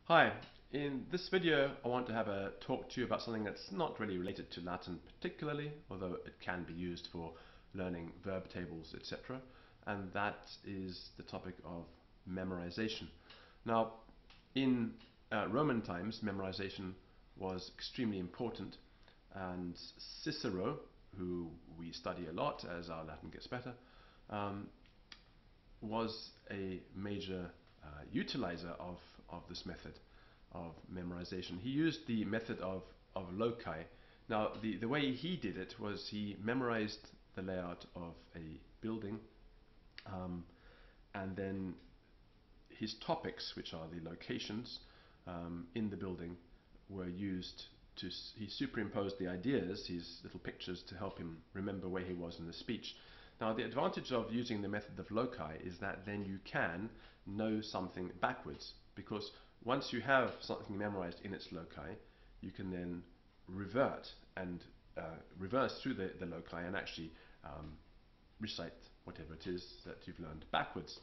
Hi, in this video I want to have a talk to you about something that's not really related to Latin particularly, although it can be used for learning verb tables, etc. And that is the topic of memorization. Now, in Roman times, memorization was extremely important, and Cicero, who we study a lot as our Latin gets better, was a major utilizer of this method of memorization. He used the method of loci. Now, the way he did it was he memorized the layout of a building, and then his topics, which are the locations in the building, were used to, he superimposed the ideas, his little pictures, to help him remember where he was in the speech. Now, the advantage of using the method of loci is that then you can know something backwards, because once you have something memorized in its loci, you can then revert and reverse through the loci and actually recite whatever it is that you've learned backwards.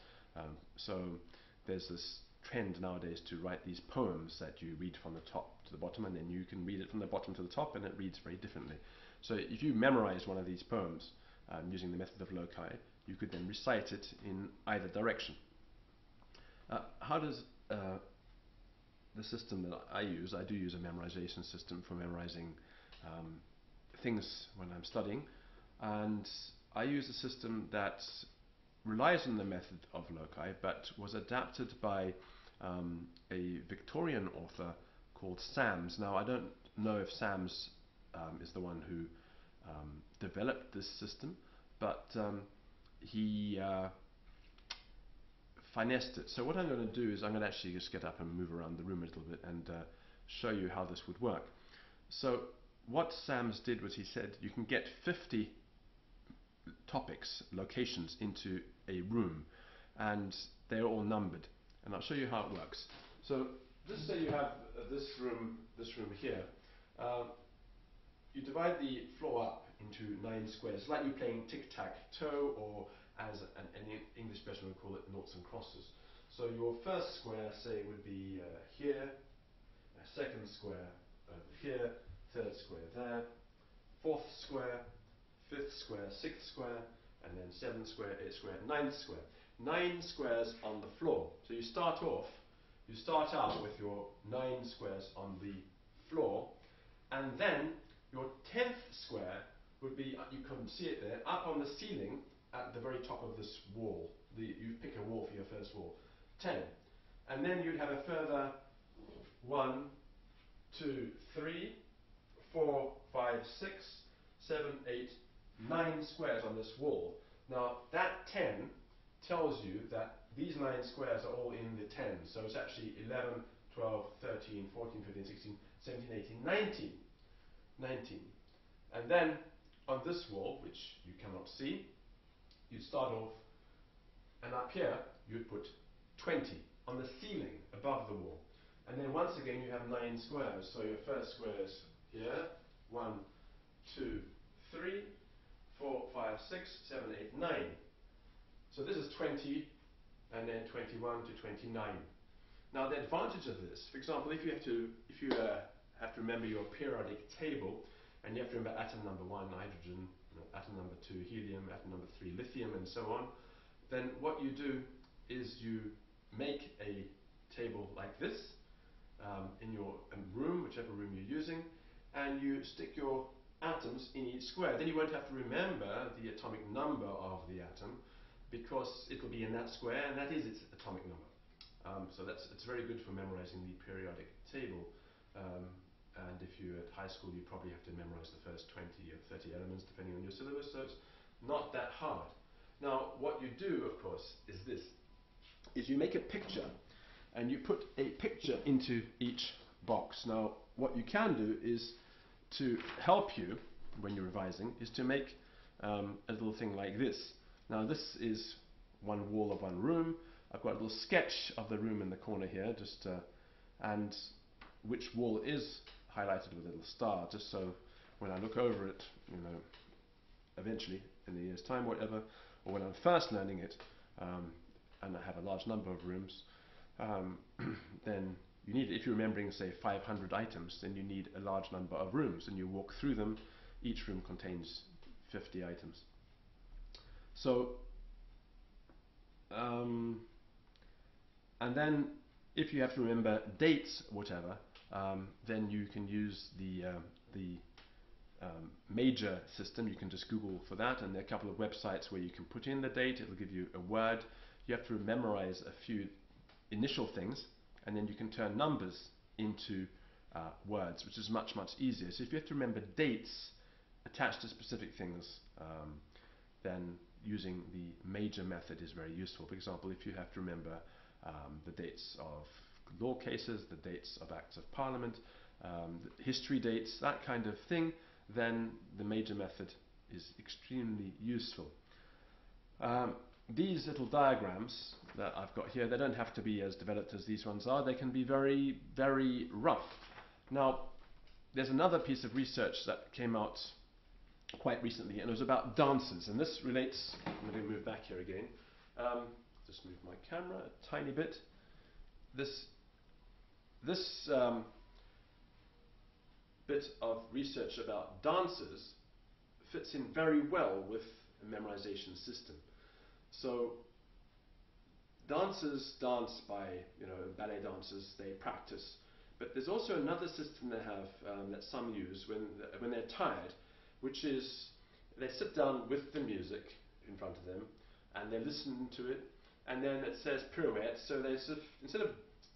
So there's this trend nowadays to write these poems that you read from the top to the bottom, and then you can read it from the bottom to the top and it reads very differently. So if you memorize one of these poems using the method of loci, you could then recite it in either direction. How does the system that I use? I do use a memorization system for memorizing things when I'm studying, and I use a system that relies on the method of loci but was adapted by a Victorian author called Sams. Now, I don't know if Sams is the one who developed this system, but he finessed it. So what I'm going to do is I'm going to actually just get up and move around the room a little bit and show you how this would work. So what Sams did was he said you can get 50 topics, locations, into a room, and they're all numbered, and I'll show you how it works. So just say you have this room here. You divide the floor up into 9 squares. It's like you're playing tic-tac-toe, or as an English person would call it, noughts and crosses. So your first square, say, would be here, a second square over here, third square there, fourth square, fifth square, sixth square, and then 7th square, 8th square, 9th square. 9 squares on the floor. So you start out with your 9 squares on the floor, and then your 10th square would be, you couldn't see it there, up on the ceiling at the very top of this wall. You pick a wall for your first wall. 10. And then you'd have a further 1, 2, 3, 4, 5, 6, 7, 8, 9 squares on this wall. Now, that 10 tells you that these 9 squares are all in the 10. So it's actually 11, 12, 13, 14, 15, 16, 17, 18, 19. 19. And then on this wall, which you cannot see, you'd start off, and up here you'd put 20 on the ceiling above the wall. And then once again you have 9 squares. So your first square is here, 1, 2, 3, 4, 5, 6, 7, 8, 9. So this is 20, and then 21 to 29. Now, the advantage of this, for example, if you have to remember your periodic table, and you have to remember atom number 1, hydrogen, atom number 2, helium, atom number 3, lithium, and so on, then what you do is you make a table like this in your room, whichever room you're using, and you stick your atoms in each square. Then you won't have to remember the atomic number of the atom, because it will be in that square, and that is its atomic number. So it's very good for memorizing the periodic table. And if you're at high school, you probably have to memorize the first 20 or 30 elements, depending on your syllabus, so it's not that hard. Now, what you do, of course, is this. Is you make a picture, and you put a picture into each box. Now, what you can do is, to help you when you're revising, is to make a little thing like this. Now, this is one wall of one room. I've got a little sketch of the room in the corner here, just and which wall is highlighted with a little star, just so when I look over it, eventually in a year's time, whatever, or when I'm first learning it, and I have a large number of rooms, then you need, if you're remembering, say, 500 items, then you need a large number of rooms, and you walk through them. Each room contains 50 items. So, and then if you have to remember dates, whatever, then you can use the major system. You can just Google for that, and there are a couple of websites where you can put in the date. It'll give you a word. You have to memorize a few initial things, and then you can turn numbers into words, which is much, much easier. So if you have to remember dates attached to specific things, then using the major method is very useful. For example, if you have to remember the dates of law cases, the dates of acts of parliament, history dates, that kind of thing, then the major method is extremely useful. These little diagrams that I've got here, they don't have to be as developed as these ones are. They can be very, very rough. Now, there's another piece of research that came out quite recently, and it was about dances. And this relates, I'm going to move back here again. Just move my camera a tiny bit. This bit of research about dances fits in very well with a memorization system. So dancers dance by, ballet dancers, they practice. But there's also another system they have that some use when they're tired, which is they sit down with the music in front of them and they listen to it, and then it says pirouette, so they sort of, instead of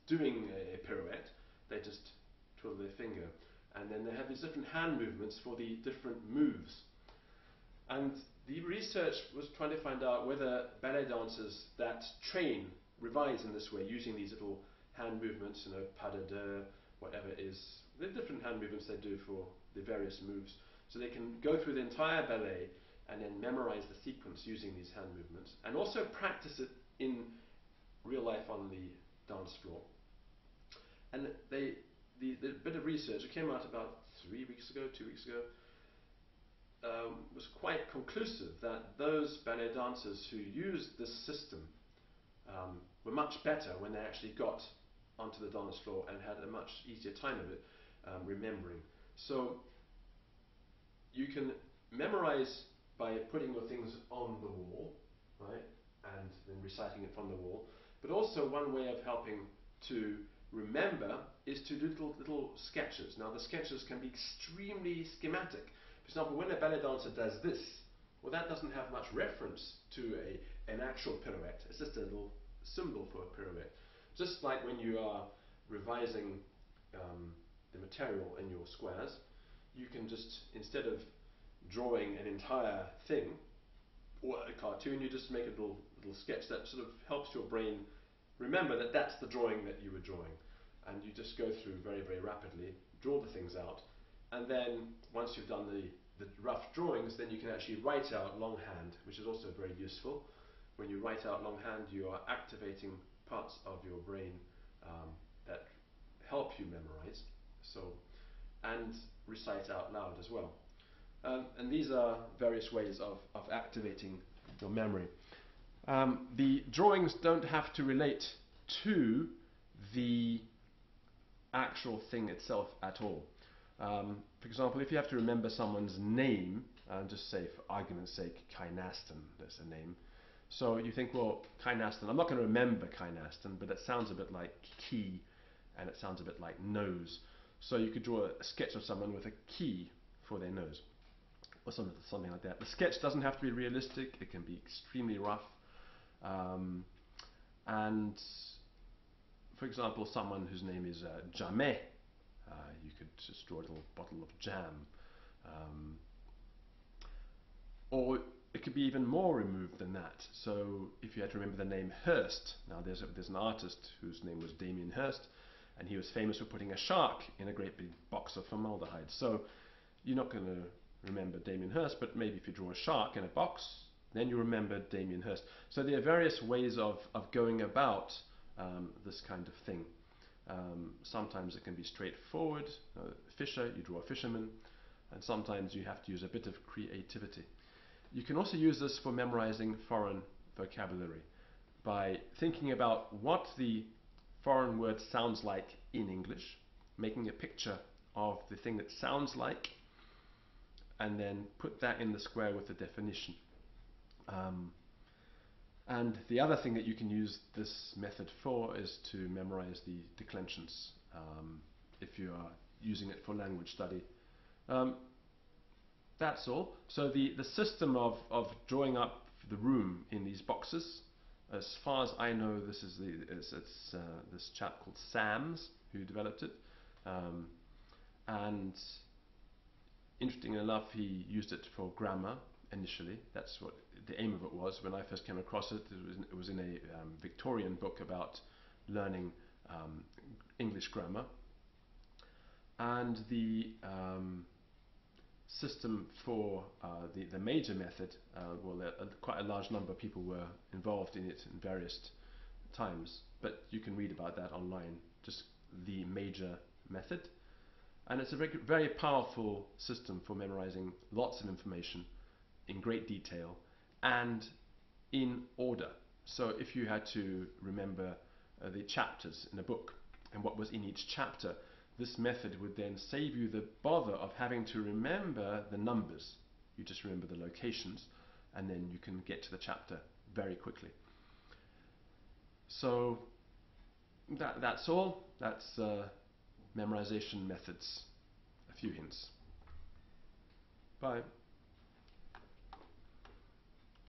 doing a pirouette, they just twiddle their finger, and then they have these different hand movements for the different moves. And the research was trying to find out whether ballet dancers that train, revise in this way, using these little hand movements, pas de deux, whatever it is, the different hand movements they do for the various moves. So they can go through the entire ballet and then memorize the sequence using these hand movements, and also practice it in real life on the dance floor. And the bit of research, it came out about 2 weeks ago, was quite conclusive that those ballet dancers who used this system were much better when they actually got onto the dance floor and had a much easier time of it remembering. So you can memorize by putting your things on the wall, right, and then reciting it from the wall. But also one way of helping to remember is to do little sketches. Now the sketches can be extremely schematic. For example, when a ballet dancer does this, well, that doesn't have much reference to an actual pirouette. It's just a little symbol for a pirouette. Just like when you are revising the material in your squares, you can just, instead of drawing an entire thing or a cartoon, you just make a little sketch that sort of helps your brain remember that that's the drawing that you were drawing. And you just go through very, very rapidly, draw the things out, and then once you've done the rough drawings, then you can actually write out longhand, which is also very useful. When you write out longhand, you are activating parts of your brain that help you memorize, and recite out loud as well. And these are various ways of activating your memory. The drawings don't have to relate to the actual thing itself at all. For example, if you have to remember someone's name, just say for argument's sake, Kynaston, that's a name. So you think, well, Kynaston, I'm not going to remember Kynaston, but it sounds a bit like key, and it sounds a bit like nose. So you could draw a sketch of someone with a key for their nose, or something like that. The sketch doesn't have to be realistic, it can be extremely rough. And for example, someone whose name is Jamais, you could just draw a little bottle of jam. Or it could be even more removed than that. So if you had to remember the name Hirst, now there's an artist whose name was Damien Hirst, and he was famous for putting a shark in a great big box of formaldehyde. So you're not going to remember Damien Hirst, but maybe if you draw a shark in a box, then you remember Damien Hirst. So there are various ways of going about this kind of thing. Sometimes it can be straightforward. Fisher, you draw a fisherman, and sometimes you have to use a bit of creativity. You can also use this for memorizing foreign vocabulary by thinking about what the foreign word sounds like in English, making a picture of the thing that sounds like, and then put that in the square with the definition. And the other thing that you can use this method for is to memorize the declensions, if you are using it for language study. That's all. So the system of drawing up the room in these boxes, as far as I know, this is this chap called Sams who developed it, and interestingly enough, he used it for grammar initially. That's what the aim of it was. When I first came across it, it was in a Victorian book about learning English grammar, and the system for the major method, quite a large number of people were involved in it in various times, but you can read about that online, just the major method. And it's a very powerful system for memorizing lots of information in great detail and in order. So if you had to remember the chapters in a book and what was in each chapter, this method would then save you the bother of having to remember the numbers. You just remember the locations, and then you can get to the chapter very quickly. So that's all. That's memorization methods. A few hints. Bye.